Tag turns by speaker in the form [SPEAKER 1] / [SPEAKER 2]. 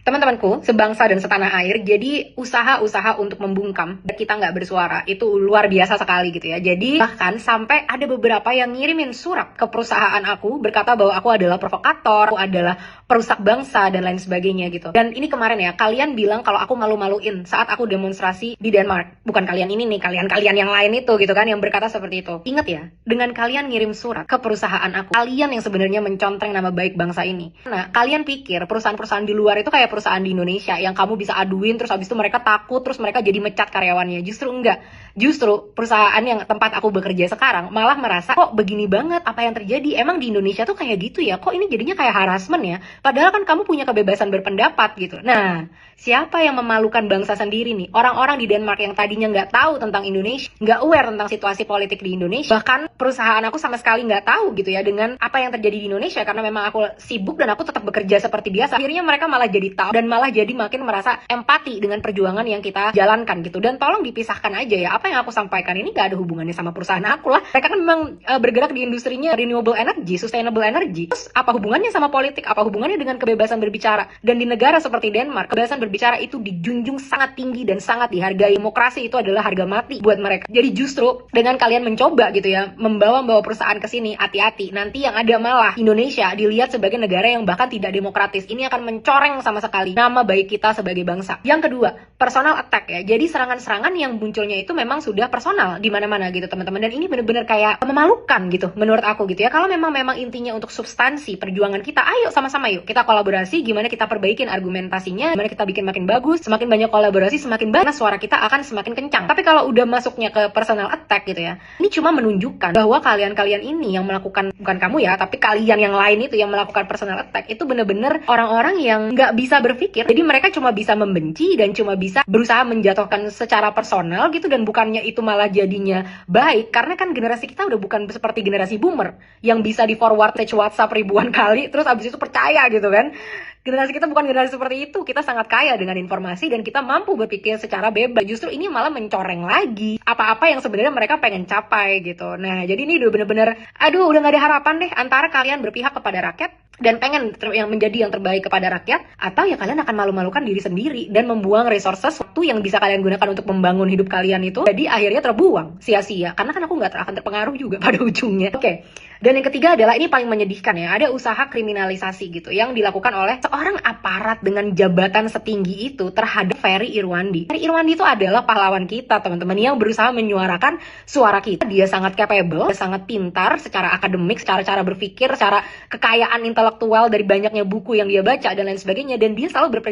[SPEAKER 1] Teman-temanku sebangsa dan setanah air, jadi usaha-usaha untuk membungkam kita nggak bersuara itu luar biasa sekali gitu ya. Jadi bahkan sampai ada beberapa yang ngirimin surat ke perusahaan aku berkata bahwa aku adalah provokator, aku adalah perusak bangsa dan lain sebagainya gitu. Dan ini kemarin ya, kalian bilang kalau aku malu-maluin saat aku demonstrasi di Denmark. Bukan kalian ini nih, kalian yang lain itu gitu kan yang berkata seperti itu. Ingat ya, dengan kalian ngirim surat ke perusahaan aku, kalian yang sebenarnya mencontreng nama baik bangsa ini. Nah, kalian pikir perusahaan-perusahaan di luar itu kayak perusahaan di Indonesia yang kamu bisa aduin terus habis itu mereka takut terus mereka jadi mecat karyawannya. Justru enggak. Justru perusahaan yang tempat aku bekerja sekarang malah merasa kok begini banget apa yang terjadi. Emang di Indonesia tuh kayak gitu ya? Kok ini jadinya kayak harassment ya? Padahal kan kamu punya kebebasan berpendapat gitu. Nah, siapa yang memalukan bangsa sendiri nih? Orang-orang di Denmark yang tadinya nggak tahu tentang Indonesia, nggak aware tentang situasi politik di Indonesia. Bahkan perusahaan aku sama sekali nggak tahu gitu ya dengan apa yang terjadi di Indonesia karena memang aku sibuk dan aku tetap bekerja seperti biasa. Akhirnya mereka malah jadi tahu dan malah jadi makin merasa empati dengan perjuangan yang kita jalankan gitu. Dan tolong dipisahkan aja ya, apa yang aku sampaikan ini nggak ada hubungannya sama perusahaan aku lah. Mereka kan memang bergerak di industrinya renewable energy, sustainable energy. Terus apa hubungannya sama politik? Apa hubungannya dengan kebebasan berbicara? Dan di negara seperti Denmark, kebebasan berbicara itu dijunjung sangat tinggi dan sangat dihargai. Demokrasi itu adalah harga mati buat mereka. Jadi justru dengan kalian mencoba gitu ya membawa perusahaan ke sini, hati-hati. Nanti yang ada malah Indonesia dilihat sebagai negara yang bahkan tidak demokratis. Ini akan mencoreng sama sekali nama baik kita sebagai bangsa. Yang kedua, personal attack ya. Jadi serangan-serangan yang munculnya itu memang sudah personal di mana-mana gitu teman-teman. Dan ini benar-benar kayak memalukan gitu menurut aku gitu ya. Kalau memang intinya untuk substansi perjuangan kita, ayo sama-sama yuk kita kolaborasi. Gimana kita perbaikin argumentasinya, gimana kita bikin makin bagus. Semakin banyak kolaborasi, semakin banyak suara kita akan semakin kencang. Tapi kalau udah masuknya ke personal attack gitu ya, ini cuma menunjukkan bahwa kalian ini yang melakukan, bukan kamu ya, tapi kalian yang lain itu yang melakukan personal attack itu bener-bener orang-orang yang nggak bisa berpikir. Jadi mereka cuma bisa membenci dan cuma bisa berusaha menjatuhkan secara personal gitu, dan bukannya itu malah jadinya baik. Karena kan generasi kita udah bukan seperti generasi boomer yang bisa di forward message WhatsApp ribuan kali terus abis itu percaya gitu kan. Generasi kita bukan generasi seperti itu. Kita sangat kaya dengan informasi dan kita mampu berpikir secara bebas. Justru ini malah mencoreng lagi apa-apa yang sebenarnya mereka pengen capai gitu. Nah, jadi ini udah bener-bener, aduh udah gak ada harapan deh antara kalian berpihak kepada rakyat dan pengen yang menjadi yang terbaik kepada rakyat, atau ya kalian akan malu-malukan diri sendiri dan membuang resources waktu yang bisa kalian gunakan untuk membangun hidup kalian itu jadi akhirnya terbuang sia-sia karena kan aku nggak akan terpengaruh juga pada ujungnya. Oke. Dan yang ketiga adalah ini paling menyedihkan ya, ada usaha kriminalisasi gitu yang dilakukan oleh seorang aparat dengan jabatan setinggi itu terhadap Ferry Irwandi. Ferry Irwandi itu adalah pahlawan kita teman-teman yang berusaha menyuarakan suara kita. Dia sangat capable, dia sangat pintar secara akademik, secara cara berpikir, secara kekayaan intelektual dari banyaknya buku yang dia baca dan lain sebagainya, dan dia selalu berprinsip